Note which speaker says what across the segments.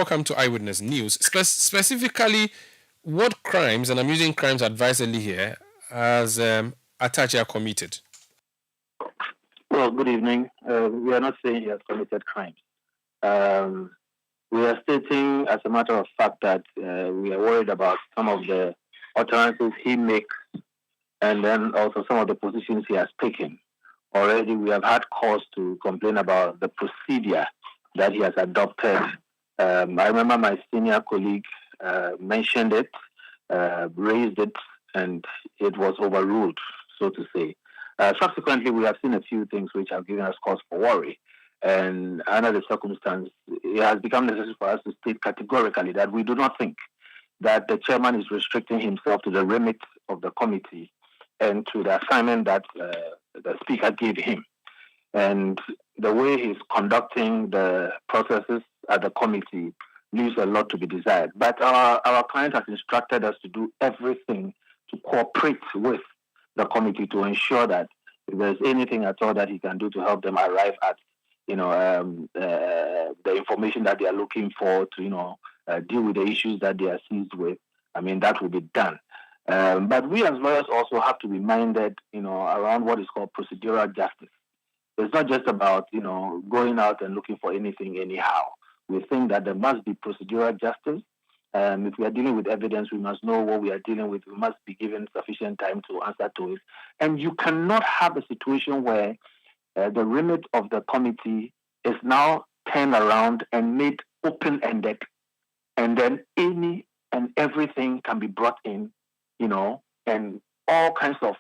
Speaker 1: welcome to Eyewitness News. Specifically, what crimes, and I'm using crimes advisedly here, has Atachia committed?
Speaker 2: Well, good evening. We are not saying he has committed crimes. We are stating, as a matter of fact, that we are worried about some of the utterances he makes and then also some of the positions he has taken. Already, we have had cause to complain about the procedure that he has adopted. I remember my senior colleague mentioned it, raised it, and it was overruled, so to say. Subsequently, we have seen a few things which have given us cause for worry. And under the circumstance, it has become necessary for us to state categorically that we do not think that the chairman is restricting himself to the remit of the committee and to the assignment that the speaker gave him. And the way he's conducting the processes at the committee leaves a lot to be desired. But our client has instructed us to do everything to cooperate with the committee to ensure that if there's anything at all that he can do to help them arrive at, the information that they are looking for to, deal with the issues that they are seized with, that will be done. But we as lawyers also have to be minded, around what is called procedural justice. It's not just about, going out and looking for anything anyhow. We think that there must be procedural justice. If we are dealing with evidence, we must know what we are dealing with. We must be given sufficient time to answer to it. And you cannot have a situation where the remit of the committee is now turned around and made open-ended, and then any and everything can be brought in, and all kinds of,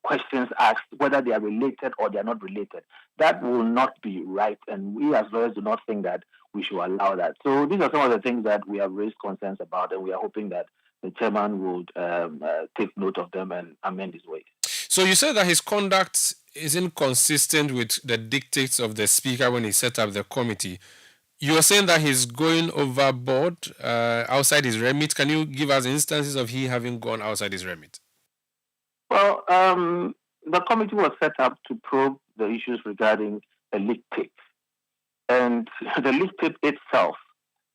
Speaker 2: questions asked, whether they are related or they are not related. That will not be right. And we as lawyers do not think that we should allow that. So these are some of the things that we have raised concerns about, and we are hoping that the chairman would take note of them and amend his ways.
Speaker 1: So you said that his conduct isn't consistent with the dictates of the speaker when he set up the committee. You are saying that he's going overboard, outside his remit. Can you give us instances of he having gone outside his remit?
Speaker 2: Well, the committee was set up to probe the issues regarding the leak tape. And the leak tape itself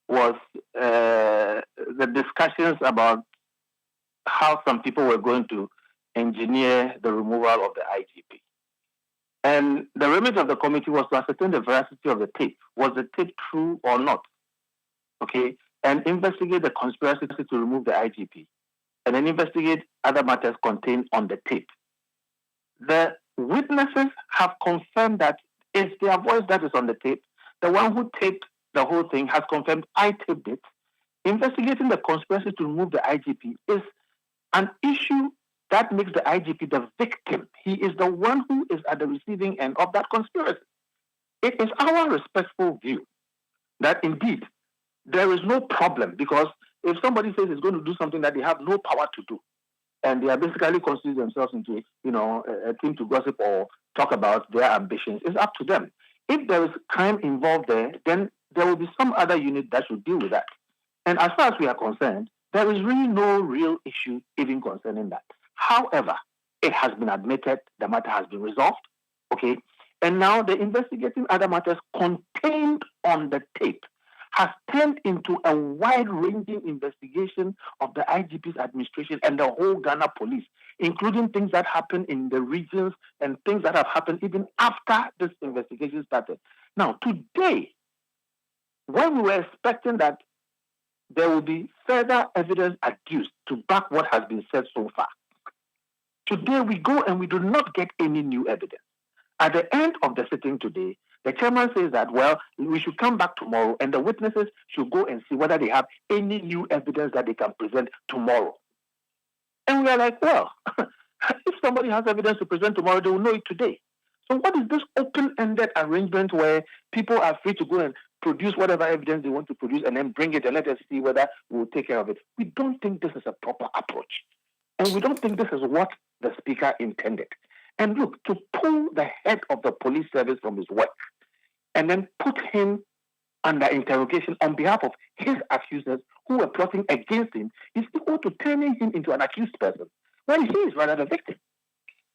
Speaker 2: was the discussions about how some people were going to engineer the removal of the IGP. And the remit of the committee was to ascertain the veracity of the tape. Was the tape true or not? Okay. And investigate the conspiracy to remove the IGP. And then investigate other matters contained on the tape. The witnesses have confirmed that it's their voice that is on the tape. The one who taped the whole thing has confirmed I taped it. Investigating the conspiracy to remove the IGP is an issue that makes the IGP the victim. He is the one who is at the receiving end of that conspiracy. It is our respectful view that indeed there is no problem, because if somebody says he's going to do something that they have no power to do, and they are basically constitute themselves into, a team to gossip or talk about their ambitions, it's up to them. If there is crime involved there, then there will be some other unit that should deal with that. And as far as we are concerned, there is really no real issue even concerning that. However, it has been admitted, the matter has been resolved, okay? And now the investigating other matters contained on the tape has turned into a wide-ranging investigation of the IGP's administration and the whole Ghana police, including things that happen in the regions and things that have happened even after this investigation started. Now, today, when we were expecting that there will be further evidence adduced to back what has been said so far, today we go and we do not get any new evidence. At the end of the sitting today, the chairman says that, well, we should come back tomorrow and the witnesses should go and see whether they have any new evidence that they can present tomorrow. And we are like, well, if somebody has evidence to present tomorrow, they will know it today. So what is this open-ended arrangement where people are free to go and produce whatever evidence they want to produce and then bring it and let us see whether we'll take care of it? We don't think this is a proper approach. And we don't think this is what the speaker intended. And look, to pull the head of the police service from his work and then put him under interrogation on behalf of his accusers who were plotting against him is equal to turning him into an accused person when he is rather the victim.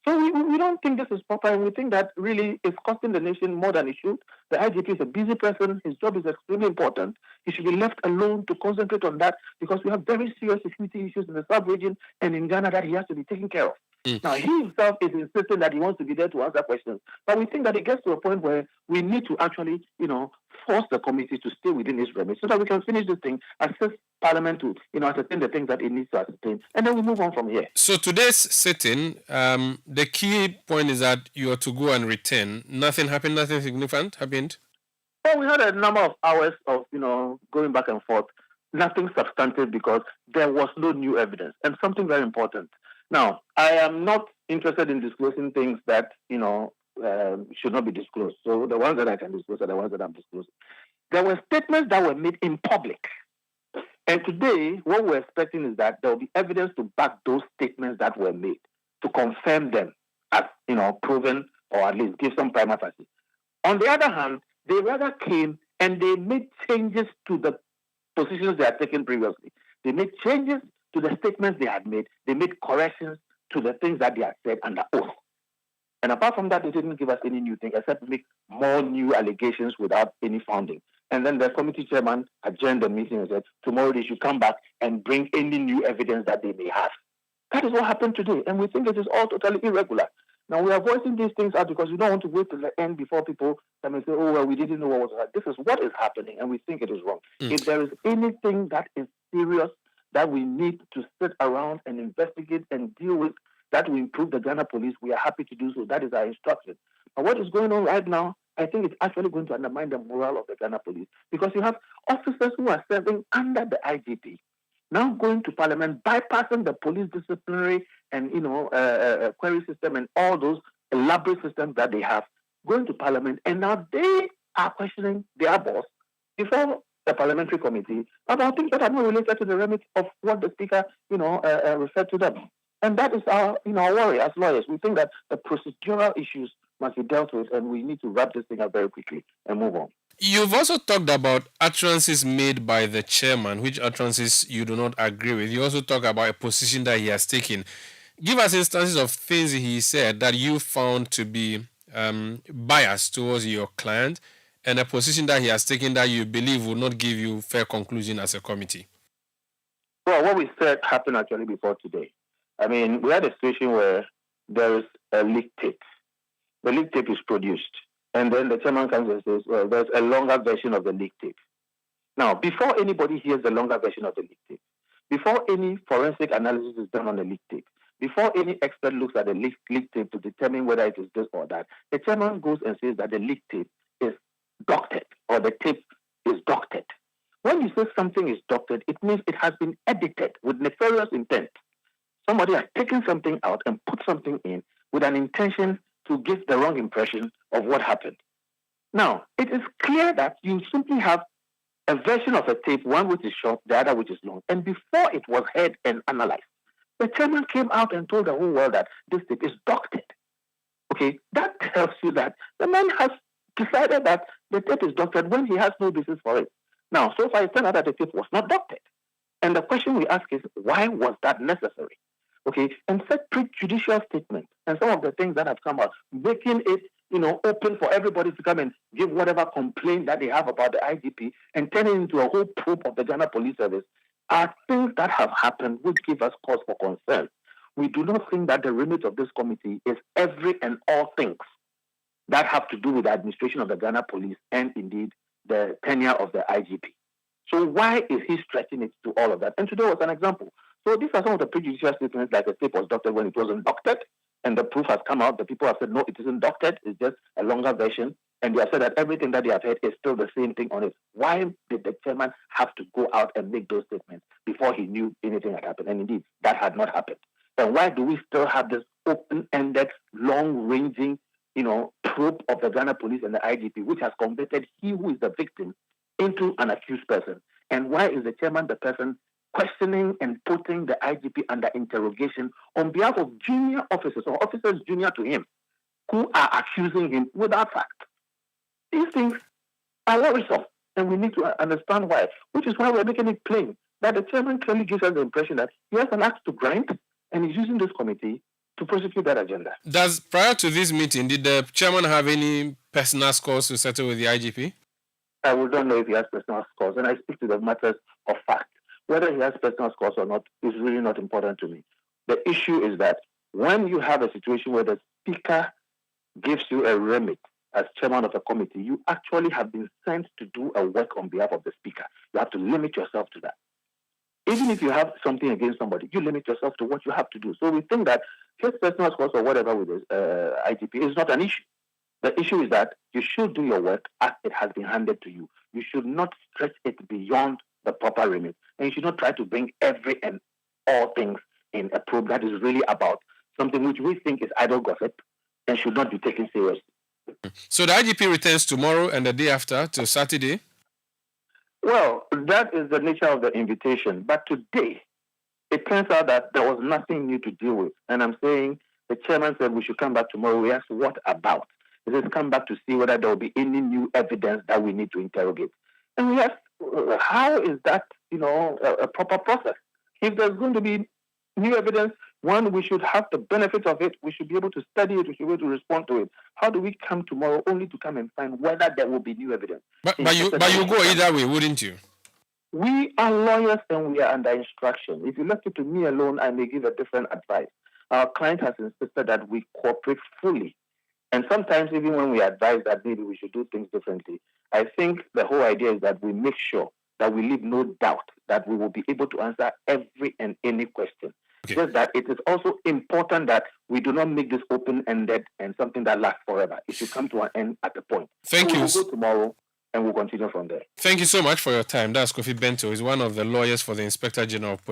Speaker 2: So we don't think this is proper, and we think that really is costing the nation more than it should. The IGP is a busy person. His job is extremely important. He should be left alone to concentrate on that because we have very serious security issues in the sub-region and in Ghana that he has to be taken care of. Now, he himself is insisting that he wants to be there to answer questions. But we think that it gets to a point where we need to actually, force the committee to stay within its remit so that we can finish this thing, assist Parliament to, ascertain the things that it needs to ascertain, and then we move on from here.
Speaker 1: So today's sitting, the key point is that you are to go and return. Nothing happened, nothing significant happened?
Speaker 2: Well, we had a number of hours of, going back and forth. Nothing substantive because there was no new evidence. And something very important. Now, I am not interested in disclosing things that, should not be disclosed. So the ones that I can disclose are the ones that I'm disclosing. There were statements that were made in public. And today, what we're expecting is that there will be evidence to back those statements that were made, to confirm them as, proven or at least give some prima facie. On the other hand, they rather came and they made changes to the positions they had taken previously. They made changes to the statements they had made. They made corrections to the things that they had said under oath. And apart from that, they didn't give us any new thing except make more new allegations without any founding. And then the committee chairman adjourned the meeting and said, tomorrow they should come back and bring any new evidence that they may have. That is what happened today. And we think it is all totally irregular. Now, we are voicing these things out because we don't want to wait till the end before people come and say, oh, well, we didn't know what was happening. This is what is happening, and we think it is wrong. If there is anything that is serious that we need to sit around and investigate and deal with, that will improve the Ghana police, we are happy to do so. That is our instruction. But what is going on right now, I think it's actually going to undermine the morale of the Ghana police because you have officers who are serving under the IGP now going to Parliament, bypassing the police disciplinary and query system and all those elaborate systems that they have, going to Parliament, and now they are questioning their boss before the parliamentary committee about things that are not related to the remit of what the speaker, referred to them. And that is our worry as lawyers. We think that the procedural issues must be dealt with, and we need to wrap this thing up very quickly and move on.
Speaker 1: You've also talked about utterances made by the chairman, which utterances you do not agree with. You also talk about a position that he has taken. Give us instances of things he said that you found to be biased towards your client and a position that he has taken that you believe will not give you fair conclusion as a committee.
Speaker 2: Well, what we said happened actually before today. I mean, we had a situation where there is a leak tape. The leak tape is produced. And then the chairman comes and says, well, there's a longer version of the leak tape. Now, before anybody hears the longer version of the leak tape, before any forensic analysis is done on the leak tape, before any expert looks at the leak tape to determine whether it is this or that, the chairman goes and says that the leak tape is doctored or the tape is doctored. When you say something is doctored, it means it has been edited with nefarious intent. Somebody has taken something out and put something in with an intention to give the wrong impression of what happened. Now, it is clear that you simply have a version of a tape, one which is short, the other which is long. And before it was heard and analyzed, the chairman came out and told the whole world that this tape is doctored. Okay, that tells you that the man has decided that the tape is doctored when he has no basis for it. Now, so far it turned out that the tape was not doctored. And the question we ask is, why was that necessary? Okay, and such prejudicial statements and some of the things that have come out, making it, open for everybody to come and give whatever complaint that they have about the IGP and turn it into a whole probe of the Ghana Police Service are things that have happened which give us cause for concern. We do not think that the remit of this committee is every and all things that have to do with the administration of the Ghana Police and indeed the tenure of the IGP. So why is he stretching it to all of that? And today was an example. So these are some of the prejudicial statements, like the tape was doctored when it wasn't doctored, and the proof has come out. The people have said, no, it isn't doctored. It's just a longer version. And they have said that everything that they have heard is still the same thing on it. Why did the chairman have to go out and make those statements before he knew anything had happened? And indeed, that had not happened. And why do we still have this open-ended, long-ranging, probe of the Ghana Police and the IGP, which has converted he who is the victim into an accused person? And why is the chairman the person questioning and putting the IGP under interrogation on behalf of junior officers or officers junior to him who are accusing him without fact? These things are worrisome, and we need to understand why, which is why we're making it plain that the chairman clearly gives us the impression that he has an axe to grind and he's using this committee to prosecute that agenda.
Speaker 1: Prior to this meeting, did the chairman have any personal scores to settle with the IGP?
Speaker 2: I would not know if he has personal scores, and I speak to the matters of fact. Whether he has personal scores or not is really not important to me. The issue is that when you have a situation where the speaker gives you a remit as chairman of a committee, you actually have been sent to do a work on behalf of the speaker. You have to limit yourself to that. Even if you have something against somebody, you limit yourself to what you have to do. So we think that his personal scores or whatever with his IGP is not an issue. The issue is that you should do your work as it has been handed to you. You should not stretch it beyond the proper remit. And you should not try to bring every and all things in a probe that is really about something which we think is idle gossip and should not be taken seriously.
Speaker 1: So the IGP returns tomorrow and the day after to Saturday?
Speaker 2: Well, that is the nature of the invitation. But today, it turns out that there was nothing new to deal with. And I'm saying the chairman said we should come back tomorrow. We asked, what about? He says, come back to see whether there will be any new evidence that we need to interrogate. And we asked, how is that, a proper process? If there's going to be new evidence, one, we should have the benefit of it. We should be able to study it. We should be able to respond to it. How do we come tomorrow only to come and find whether there will be new evidence?
Speaker 1: But you go either way, wouldn't you?
Speaker 2: We are lawyers and we are under instruction. If you left it to me alone, I may give a different advice. Our client has insisted that we cooperate fully. And sometimes even when we advise that maybe we should do things differently, I think the whole idea is that we make sure that we leave no doubt that we will be able to answer every and any question. Okay. Just that it is also important that we do not make this open-ended and something that lasts forever. It should come to an end at a point.
Speaker 1: Thank you.
Speaker 2: We'll go tomorrow and we'll continue from there.
Speaker 1: Thank you so much for your time. That's Kofi Bento. He's one of the lawyers for the Inspector General of Police.